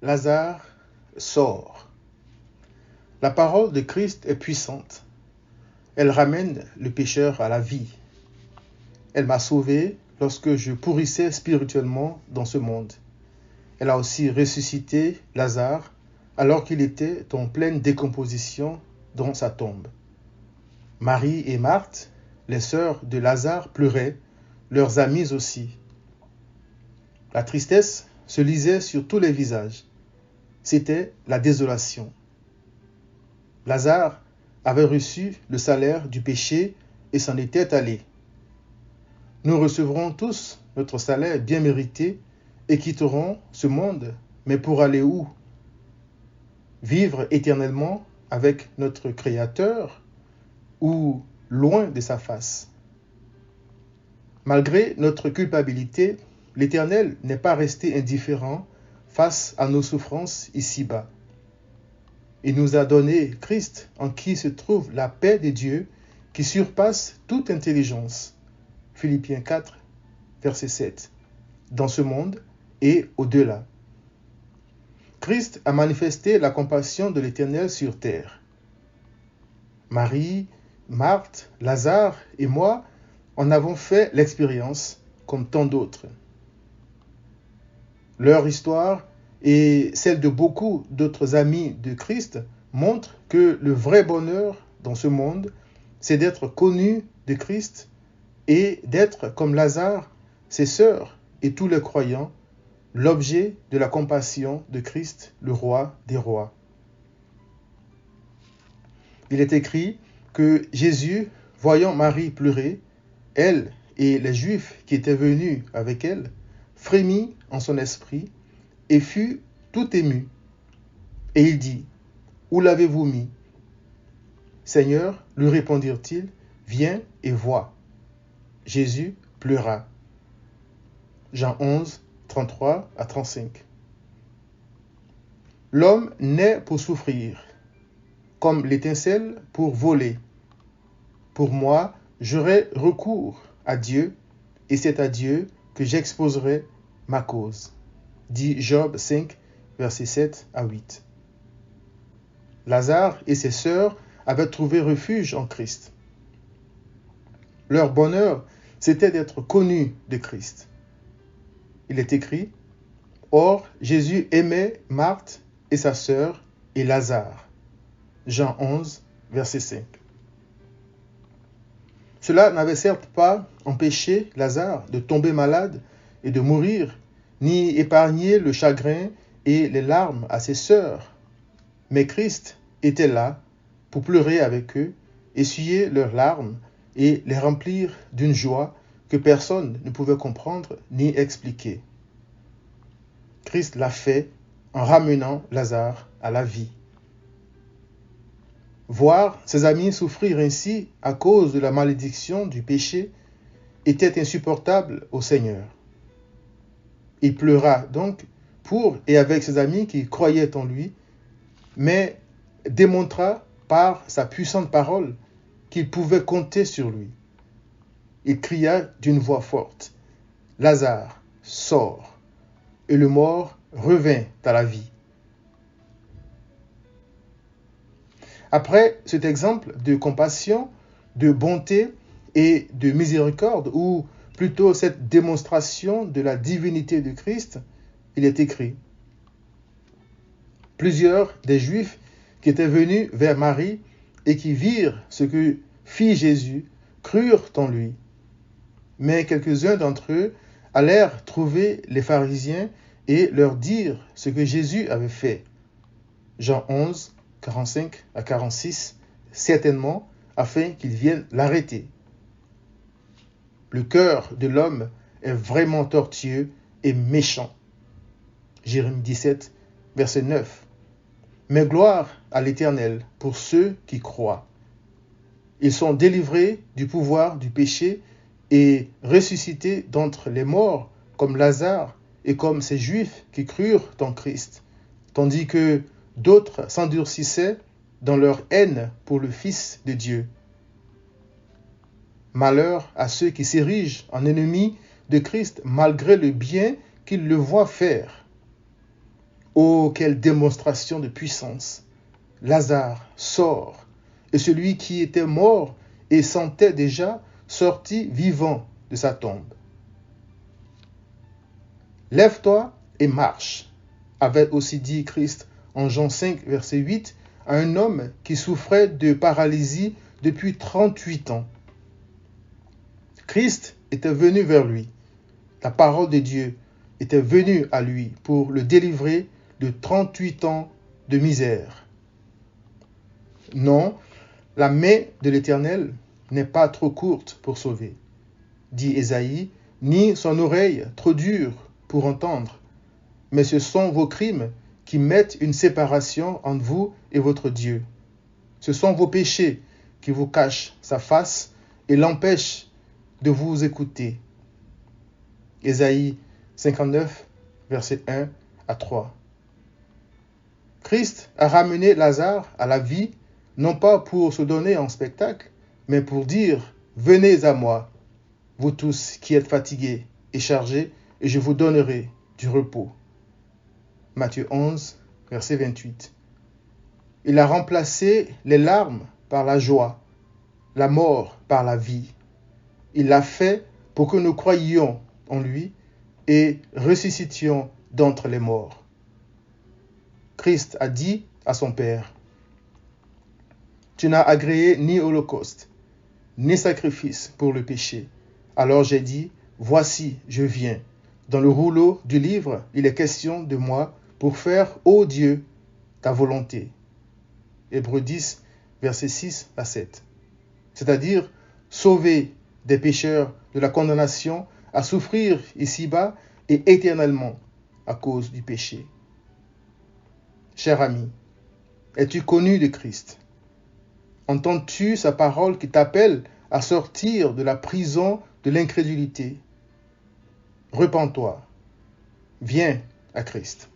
Lazare sort. La parole de Christ est puissante. Elle ramène le pécheur à la vie. Elle m'a sauvé lorsque je pourrissais spirituellement dans ce monde. Elle a aussi ressuscité Lazare alors qu'il était en pleine décomposition dans sa tombe. Marie et Marthe, les sœurs de Lazare, pleuraient, leurs amies aussi. La tristesse se lisait sur tous les visages. C'était la désolation. Lazare avait reçu le salaire du péché et s'en était allé. Nous recevrons tous notre salaire bien mérité et quitterons ce monde, mais pour aller où? Vivre éternellement avec notre Créateur ou loin de sa face? Malgré notre culpabilité, l'Éternel n'est pas resté indifférent face à nos souffrances ici-bas. Il nous a donné Christ en qui se trouve la paix de Dieu qui surpasse toute intelligence. Philippiens 4, verset 7. Dans ce monde et au-delà. Christ a manifesté la compassion de l'Éternel sur terre. Marie, Marthe, Lazare et moi en avons fait l'expérience comme tant d'autres. Leur histoire et celle de beaucoup d'autres amis de Christ montrent que le vrai bonheur dans ce monde, c'est d'être connu de Christ et d'être comme Lazare, ses sœurs et tous les croyants, l'objet de la compassion de Christ, le roi des rois. Il est écrit que Jésus, voyant Marie pleurer, elle et les Juifs qui étaient venus avec elle, frémit en son esprit et fut tout ému. Et il dit, « Où l'avez-vous mis » ? Seigneur, lui répondirent-ils, « Viens et vois. » Jésus pleura. Jean 11, 33 à 35. L'homme naît pour souffrir, comme l'étincelle pour voler. Pour moi, j'aurai recours à Dieu, et c'est à Dieu que j'exposerai ma cause. Dit Job 5, versets 7 à 8. Lazare et ses sœurs avaient trouvé refuge en Christ. Leur bonheur, c'était d'être connus de Christ. Il est écrit, « Or, Jésus aimait Marthe et sa sœur et Lazare. » Jean 11, verset 5. Cela n'avait certes pas empêché Lazare de tomber malade et de mourir, ni épargné le chagrin et les larmes à ses sœurs. Mais Christ était là pour pleurer avec eux, essuyer leurs larmes et les remplir d'une joie que personne ne pouvait comprendre ni expliquer. Christ l'a fait en ramenant Lazare à la vie. Voir ses amis souffrir ainsi à cause de la malédiction du péché était insupportable au Seigneur. Il pleura donc pour et avec ses amis qui croyaient en lui, mais démontra par sa puissante parole qu'ils pouvaient compter sur lui. Il cria d'une voix forte, « Lazare, sors !» Et le mort revint à la vie. Après cet exemple de compassion, de bonté et de miséricorde, ou plutôt cette démonstration de la divinité de Christ, il est écrit, « Plusieurs des Juifs qui étaient venus vers Marie et qui virent ce que fit Jésus crurent en lui. Mais quelques-uns d'entre eux allèrent trouver les pharisiens et leur dire ce que Jésus avait fait. » Jean 11, 45 à 46, certainement afin qu'ils viennent l'arrêter. Le cœur de l'homme est vraiment tortueux et méchant. Jérémie 17, verset 9. Mais gloire à l'Éternel pour ceux qui croient. Ils sont délivrés du pouvoir du péché et ressuscités d'entre les morts, comme Lazare et comme ces Juifs qui crurent en Christ, tandis que d'autres s'endurcissaient dans leur haine pour le Fils de Dieu. Malheur à ceux qui s'érigent en ennemis de Christ malgré le bien qu'ils le voient faire. Oh, quelle démonstration de puissance! Lazare sort, et celui qui était mort et sentait déjà sorti vivant de sa tombe. Lève-toi et marche, avait aussi dit Christ en Jean 5, verset 8, à un homme qui souffrait de paralysie depuis 38 ans. Christ était venu vers lui. La parole de Dieu était venue à lui pour le délivrer de 38 ans de misère. Non, la main de l'Éternel n'est pas trop courte pour sauver, dit Ésaïe, ni son oreille trop dure pour entendre. Mais ce sont vos crimes qui mettent une séparation entre vous et votre Dieu. Ce sont vos péchés qui vous cachent sa face et l'empêchent de vous écouter. Ésaïe 59, versets 1 à 3. Christ a ramené Lazare à la vie, non pas pour se donner en spectacle, mais pour dire « Venez à moi, vous tous qui êtes fatigués et chargés, et je vous donnerai du repos. » Matthieu 11, verset 28. Il a remplacé les larmes par la joie, la mort par la vie. Il l'a fait pour que nous croyions en lui et ressuscitions d'entre les morts. Christ a dit à son Père, « Tu n'as agréé ni holocauste, ni sacrifice pour le péché. Alors j'ai dit, voici, je viens. Dans le rouleau du livre, il est question de moi pour faire, ô Dieu, ta volonté. » Hébreux 10, versets 6 à 7. C'est-à-dire sauver des pécheurs de la condamnation à souffrir ici-bas et éternellement à cause du péché. Cher ami, es-tu connu de Christ? Entends-tu sa parole qui t'appelle à sortir de la prison de l'incrédulité? Repens-toi, viens à Christ.